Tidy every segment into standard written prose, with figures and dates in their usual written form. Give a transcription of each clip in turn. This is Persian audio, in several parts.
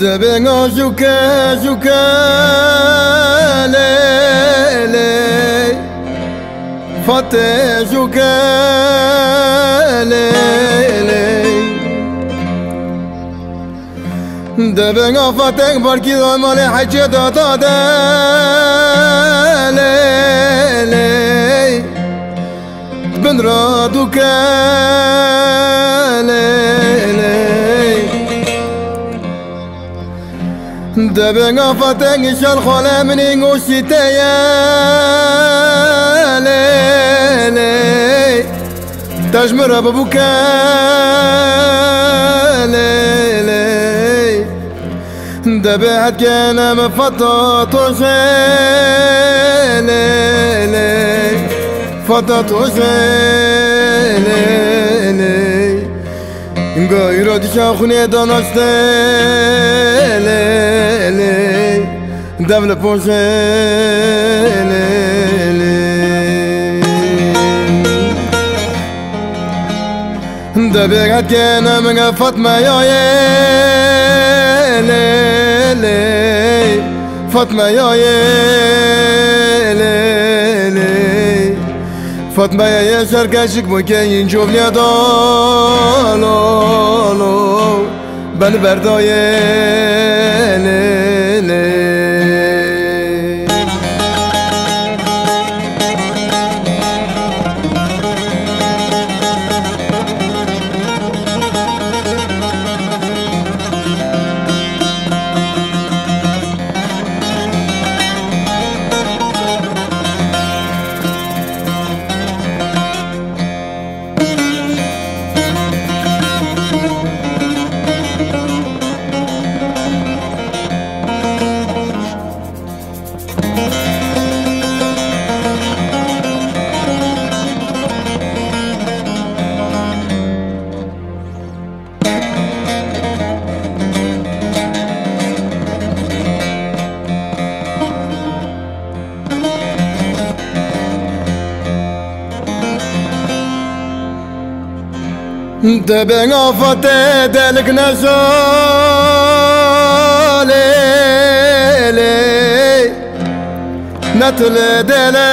دبنا جوكا جوكا ليلي فاتي جوكا ليلي دبنا فاتك بركي ذا مالي حجي دا ليلي بن رادوكا ليلي دبنا فاتك شال خلا مني غوشيتا يا ليلي تجمر ببوكا ليلي دبعت كان مفطط ليلي فطط ليلي غير دشاخني دانست ليلي دبل بوشي ليلي دبعت كان من فاطمة يا ليلي فاطمة يا ليلي فاطمة يا شركاشك مكاين شوف لي دالو بل بردا يا ليلي دبنا فتى دلك نزالي نتل دلالي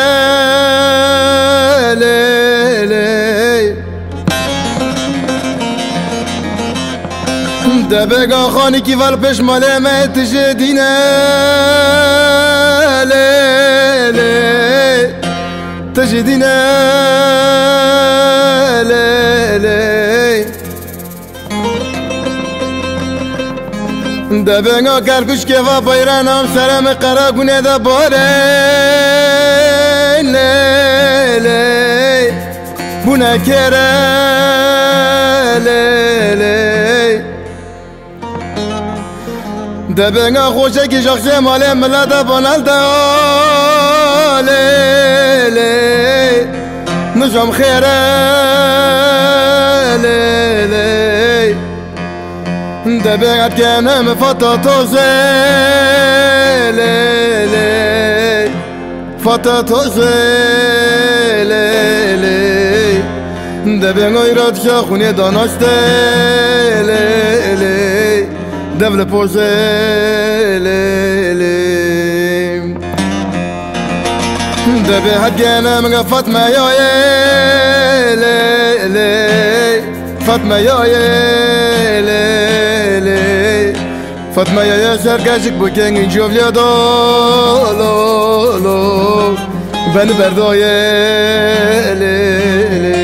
دبنا خاني كيف البش مالي ما تجدينا ليلي تجدينا ليلي دبنا كركش كيفا بيرانم سلام قراقوني دبارين ليلي بونا كيرا ليلي دبنا خوشكي شخصي مالي ملا دبانال دا ليلي نجم خيرا ليلي دبعت كان مفطط ليلي فطط ليلي دبعنا يراد شاخوني دانست ليلي دبل بوز ليلي دبعت كان من فاطمة يا ليلي فاطمة يا ليلي فاطمة يا شركاشك بوكين نشوف يا دولو بن بردو يا ليلي